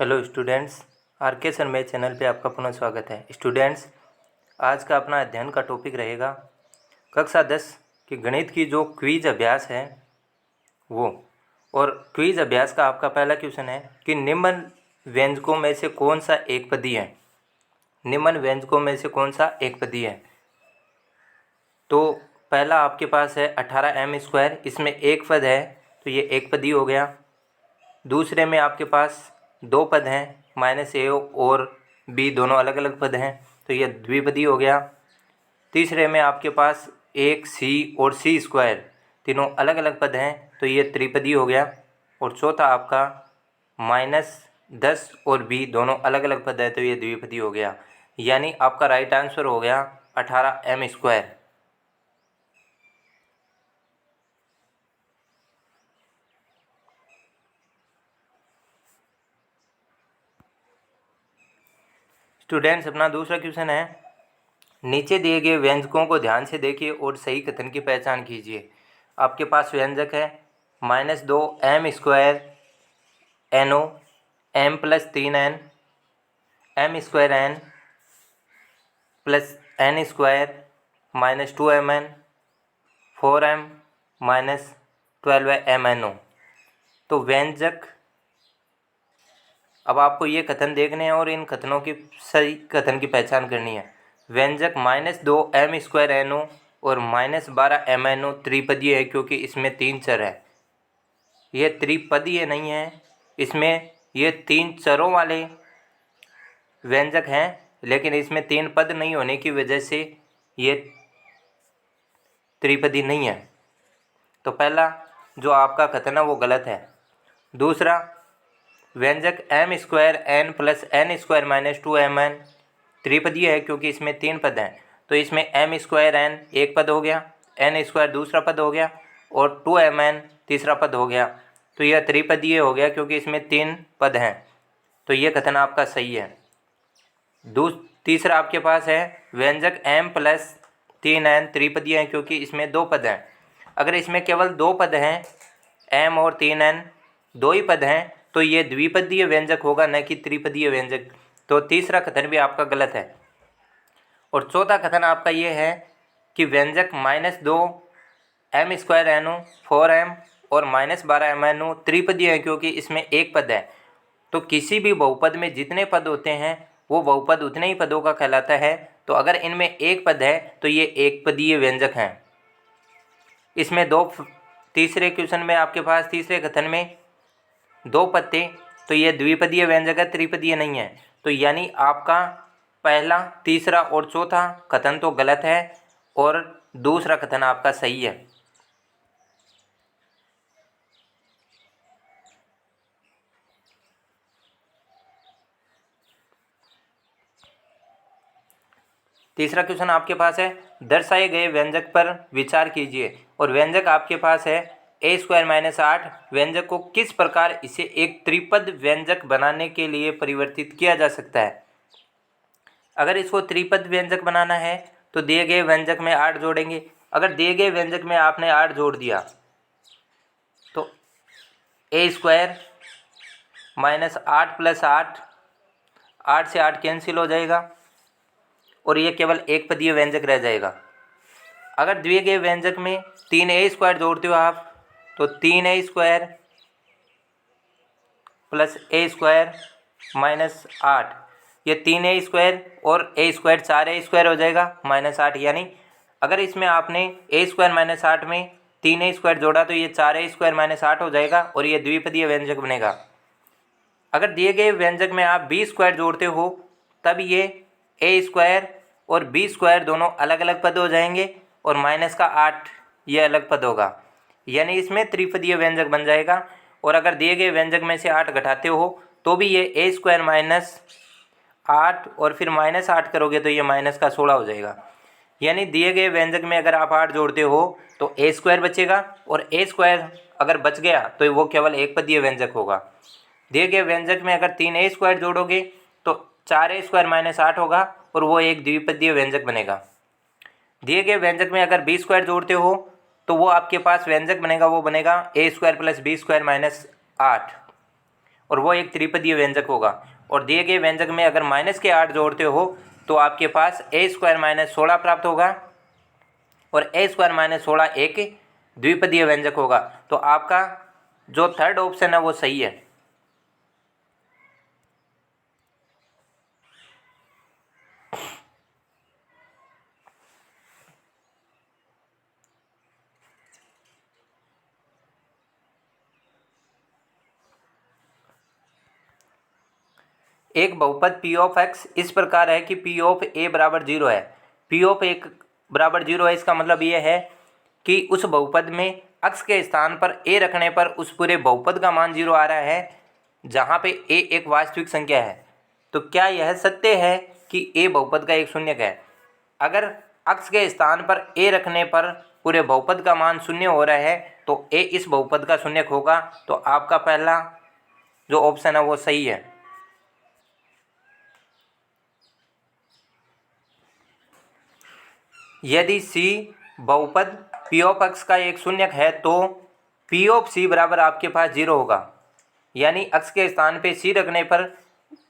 Hello students, are के sir मेरे channel पे आपका पुनः स्वागत है। स्टूडेंट्स, आज का अपना अध्ययन का टॉपिक रहेगा कक्षा 10 के गणित की जो क्विज अभ्यास है वो। और क्विज अभ्यास का आपका पहला क्वेश्चन है कि निम्न व्यंजकों में से कौन सा एक पदी है। निम्न व्यंजकों में से कौन सा एक पदी है। तो पहला आपके पास है 18m², इसमें एक पद है तो ये एक पदी हो गया। दूसरे में आपके पास दो पद हैं, -a और b दोनों अलग अलग पद हैं तो यह द्विपदी हो गया। तीसरे में आपके पास एक c और c² तीनों अलग अलग पद हैं तो ये त्रिपदी हो गया। और चौथा आपका -10 और b दोनों अलग अलग पद है तो ये द्विपदी हो गया। यानी आपका राइट आंसर हो गया 18m²। स्टूडेंट्स, अपना दूसरा क्वेश्चन है, नीचे दिए गए व्यंजकों को ध्यान से देखिए और सही कथन की पहचान कीजिए। आपके पास व्यंजक है -2m² NO m + 3n m² n + n² -2mn 4m -12mno। तो व्यंजक, अब आपको ये कथन देखने हैं और इन कथनों की सही कथन की पहचान करनी है। व्यंजक -2m² NO और -12mno त्रिपदीय है क्योंकि इसमें तीन चर है। ये त्रिपदीय नहीं है, इसमें ये तीन चरों वाले व्यंजक हैं, लेकिन इसमें तीन पद नहीं होने की वजह से ये त्रिपदी नहीं है। तो पहला जो आपका कथन है वो गलत है। दूसरा, व्यंजक m² n + n² - 2mn त्रिपदीय है क्योंकि इसमें तीन पद हैं। तो इसमें m² n एक पद हो गया, n² दूसरा पद हो गया और 2mn तीसरा पद हो गया। तो यह त्रिपदीय हो गया क्योंकि इसमें तीन पद हैं। तो ये कथन आपका सही है। तीसरा आपके पास है व्यंजक m + 3n त्रिपदीय है क्योंकि इसमें दो पद हैं। अगर इसमें केवल दो पद हैं, m और 3n दो ही पद हैं, तो ये द्विपदीय व्यंजक होगा, न कि त्रिपदीय व्यंजक। तो तीसरा कथन भी आपका गलत है। और चौथा कथन आपका ये है कि व्यंजक -2m² NO 4m और -12mno त्रिपदीय है क्योंकि इसमें एक पद है। तो किसी भी बहुपद में जितने पद होते हैं वो बहुपद उतने ही पदों का कहलाता है। तो अगर इनमें एक पद है तो ये एक पदीय व्यंजक हैं। इसमें तीसरे क्वेश्चन में आपके पास तीसरे कथन में दो पद थे तो ये द्विपदीय व्यंजक है, त्रिपदीय नहीं है। तो यानी आपका पहला, तीसरा और चौथा कथन तो गलत है और दूसरा कथन आपका सही है। तीसरा क्वेश्चन आपके पास है, दर्शाए गए व्यंजक पर विचार कीजिए। और व्यंजक आपके पास है a² - 8। व्यंजक को किस प्रकार इसे एक त्रिपद व्यंजक बनाने के लिए परिवर्तित किया जा सकता है। अगर इसको त्रिपद व्यंजक बनाना है तो दिए गए व्यंजक में 8 जोड़ेंगे। अगर दिए गए व्यंजक में आपने 8 जोड़ दिया तो a² - 8 + 8, 8 से 8 कैंसिल हो जाएगा और ये केवल एक पदीय व्यंजक रह जाएगा। अगर दिए गए व्यंजक में 3a² जोड़ते हो आप तो 3a² + a² - 8, ये 3a² और a² 4a² हो जाएगा -8। यानी अगर इसमें आपने a² - 8 में 3a² जोड़ा तो ये 4a² - 8 हो जाएगा और ये द्विपदीय व्यंजक बनेगा। अगर दिए गए व्यंजक में आप b² जोड़ते हो तब ये a² और b² दोनों अलग अलग पद हो जाएंगे और -8 ये अलग पद होगा। यानी इसमें त्रिपदीय व्यंजक बन जाएगा। और अगर दिए गए व्यंजक में से 8 घटाते हो तो भी ये a² - 8 और फिर -8 करोगे तो ये -16 हो जाएगा। यानी दिए गए व्यंजक में अगर आप 8 जोड़ते हो तो a² बचेगा और a² अगर बच गया तो वो केवल एक पदीय व्यंजक होगा। दिए गए व्यंजक में अगर 3a² जोड़ोगे तो 4a² - 8 होगा और वो एक द्विपदीय व्यंजक बनेगा। दिए गए व्यंजक में अगर b² जोड़ते हो तो वो आपके पास व्यंजक बनेगा, वो बनेगा a² + b² - 8। और वो एक त्रिपदीय व्यंजक होगा। और दिए गए व्यंजक में अगर माइनस के 8 जोड़ते हो तो आपके पास ए स्क्वायर माइनस 16 प्राप्त होगा और ए स्क्वायर माइनस 16 एक द्विपदीय व्यंजक होगा। तो आपका जो थर्ड ऑप्शन है वो सही है। एक बहुपद पी ऑफ एक्स इस प्रकार है कि पी ऑफ ए बराबर 0 है। पी ऑफ ए बराबर 0 है, इसका मतलब ये है कि उस बहुपद में अक्स के स्थान पर ए रखने पर उस पूरे बहुपद का मान 0 आ रहा है, जहाँ पे ए एक वास्तविक संख्या है। तो क्या यह सत्य है कि ए बहुपद का एक शून्यक है? अगर अक्स के स्थान पर ए रखने पर पूरे बहुपद का मान 0 हो रहा है तो ए इस बहुपद का शून्यक होगा। तो आपका पहला जो ऑप्शन है वो सही है। यदि सी बहुपद पी ऑफ एक्स का एक शून्यक है तो पी ऑफ सी बराबर आपके पास 0 होगा, यानी एक्स के स्थान पे सी रखने पर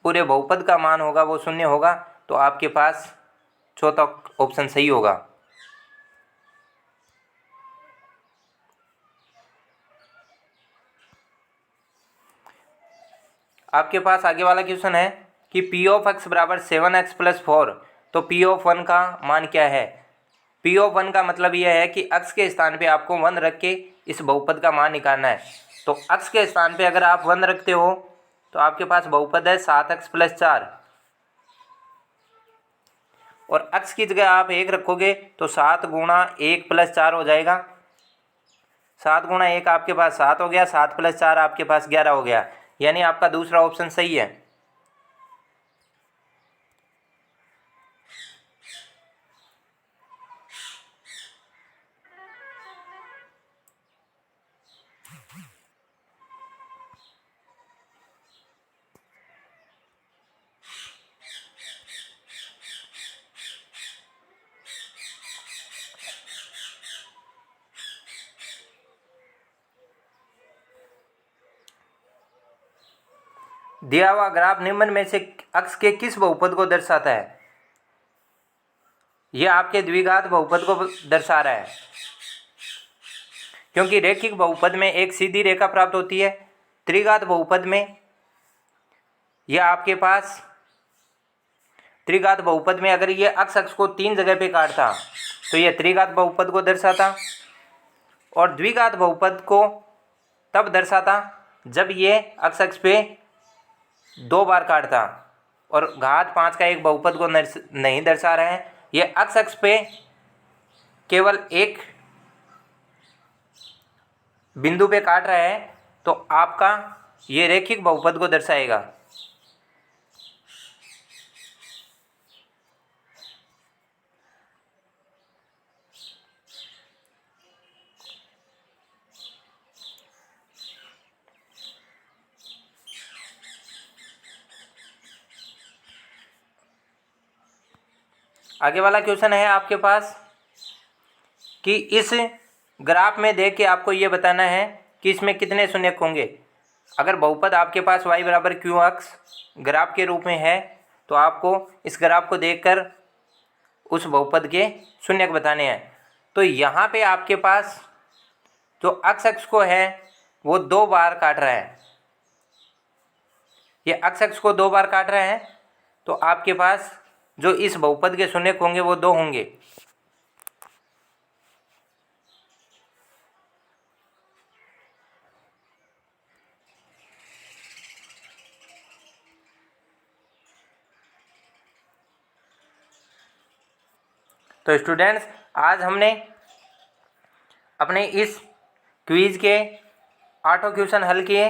पूरे बहुपद का मान होगा वो 0 होगा। तो आपके पास चौथा ऑप्शन सही होगा। आपके पास आगे वाला क्वेश्चन है कि पी ऑफ एक्स बराबर 7x प्लस 4, तो पी ऑफ 1 का मान क्या है? पी ऑफ 1 का मतलब यह है कि एक्स के स्थान पे आपको 1 रख के इस बहुपद का मान निकालना है। तो एक्स के स्थान पे अगर आप 1 रखते हो तो आपके पास बहुपद है 7x प्लस 4, और एक्स की जगह आप 1 रखोगे तो 7 गुणा 1 प्लस 4 हो जाएगा। 7 गुणा 1 आपके पास 7 हो गया, 7 प्लस 4 आपके पास 11 हो गया, यानी आपका दूसरा ऑप्शन सही है। दिया हुआ ग्राफ निम्न में से अक्स के किस बहुपद को दर्शाता है? यह आपके द्विघात बहुपद को दर्शा रहा है, क्योंकि रैखिक बहुपद में एक सीधी रेखा प्राप्त होती है। त्रिघात बहुपद में यह आपके पास त्रिघात बहुपद में अगर ये अक्स को 3 जगह पे काटता तो यह त्रिघात बहुपद को दर्शाता, और द्विघात बहुपद को तब दर्शाता जब ये अक्स पे 2 बार काटता, और घात 5 का एक बहुपद को नहीं दर्शा रहे हैं। ये अक्स पे केवल एक बिंदु पे काट रहा है, तो आपका ये रैखिक बहुपद को दर्शाएगा। आगे वाला क्वेश्चन है आपके पास कि इस ग्राफ में देख के आपको ये बताना है कि इसमें कितने शून्यक होंगे। अगर बहुपद आपके पास y बराबर क्यू एक्स ग्राफ के रूप में है तो आपको इस ग्राफ को देखकर उस बहुपद के शून्यक बताने हैं। तो यहाँ पे आपके पास जो अक्स को है वो 2 बार काट रहा है, ये अक्स को 2 बार काट रहा है, तो आपके पास जो इस बहुपद के शून्यक होंगे वो 2 होंगे। तो स्टूडेंट्स, आज हमने अपने इस क्विज के 8 क्वेश्चन हल किए।